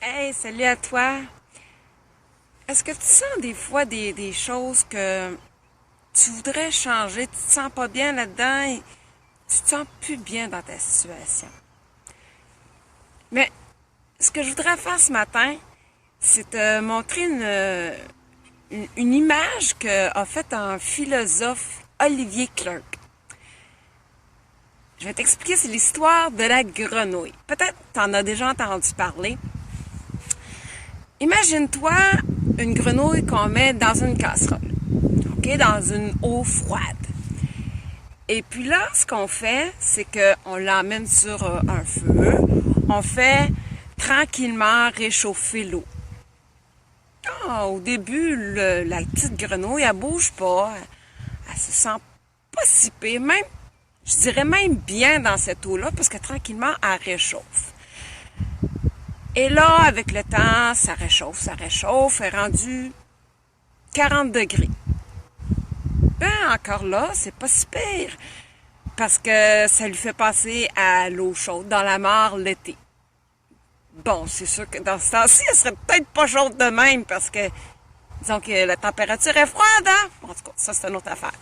Hey, salut à toi. Est-ce que tu sens des fois des choses que tu voudrais changer, tu te sens pas bien là-dedans et tu te sens plus bien dans ta situation? Mais ce que je voudrais faire ce matin, c'est te montrer une image que a faite un philosophe, Olivier Clerc. Je vais t'expliquer, c'est l'histoire de la grenouille. Peut-être tu en as déjà entendu parler. Imagine-toi une grenouille qu'on met dans une casserole, ok, dans une eau froide. Et puis là, ce qu'on fait, c'est qu'on l'emmène sur un feu. On fait tranquillement réchauffer l'eau. Au début, la petite grenouille, elle bouge pas. Elle se sent pas si pire, même, je dirais même bien dans cette eau-là, parce que tranquillement, elle réchauffe. Et là, avec le temps, ça réchauffe, elle est rendue 40 degrés. Ben, encore là, c'est pas si pire, parce que ça lui fait passer à l'eau chaude dans la mare l'été. Bon, c'est sûr que dans ce temps-ci, elle serait peut-être pas chaude de même, parce que, disons que la température est froide, hein? En tout cas, ça, c'est une autre affaire.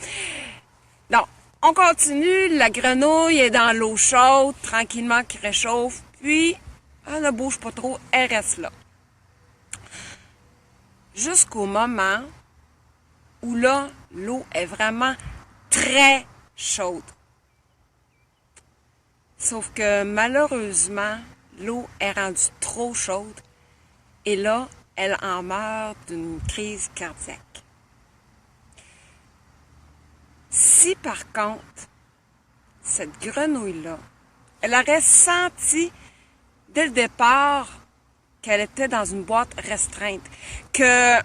Donc, on continue, la grenouille est dans l'eau chaude, tranquillement qui réchauffe, puis elle ne bouge pas trop, elle reste là. Jusqu'au moment où là, l'eau est vraiment très chaude. Sauf que malheureusement, l'eau est rendue trop chaude et là, elle en meurt d'une crise cardiaque. Si par contre, cette grenouille-là, elle aurait senti dès le départ qu'elle était dans une boîte restreinte, que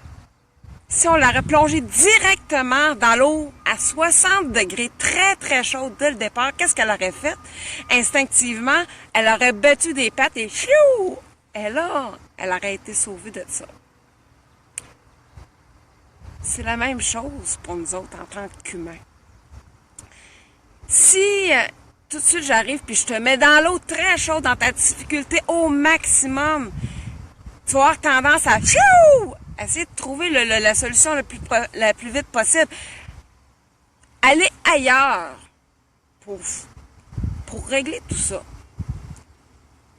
si on l'aurait plongée directement dans l'eau à 60 degrés, très très chaude dès le départ, qu'est-ce qu'elle aurait fait? Instinctivement, elle aurait battu des pattes et fiou! Et là, elle aurait été sauvée de ça. C'est la même chose pour nous autres en tant qu'humains. Si tout de suite j'arrive puis je te mets dans l'eau très chaude, dans ta difficulté au maximum, tu vas avoir tendance à essayer de trouver la solution la plus vite possible. Aller ailleurs pour régler tout ça.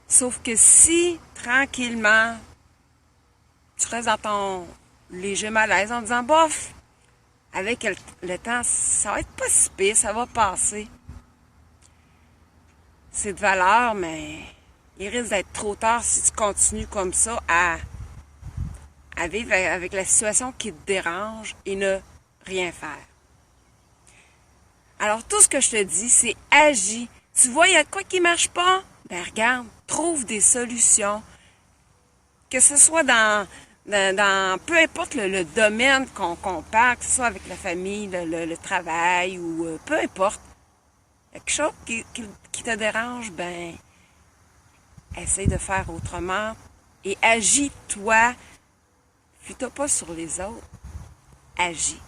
Sauf que si, tranquillement, tu restes dans ton léger malaise en disant, bof, avec le temps, ça va être pas si pire, ça va passer. C'est de valeur, mais il risque d'être trop tard si tu continues comme ça à vivre avec la situation qui te dérange et ne rien faire. Alors, tout ce que je te dis, c'est agis. Tu vois, il y a de quoi qui marche pas? Ben, regarde, trouve des solutions. Que ce soit dans peu importe le domaine qu'on parle, que ce soit avec la famille, le travail ou peu importe. Quelque chose qui te dérange, ben, essaye de faire autrement et agis toi. Fuis-toi pas sur les autres. Agis.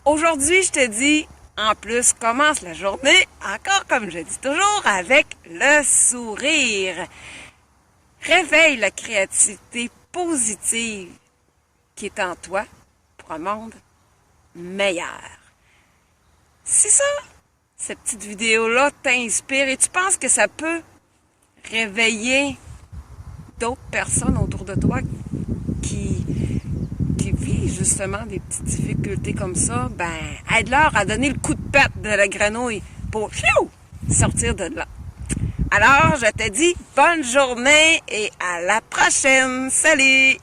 Aujourd'hui, je te dis, en plus, commence la journée, encore comme je dis toujours, avec le sourire. Réveille la créativité positive qui est en toi pour un monde meilleur. Si ça, cette petite vidéo-là t'inspire et tu penses que ça peut réveiller d'autres personnes autour de toi qui vivent justement des petites difficultés comme ça, ben, aide-leur à donner le coup de patte de la grenouille pour sortir de là. Alors, je te dis bonne journée et à la prochaine. Salut!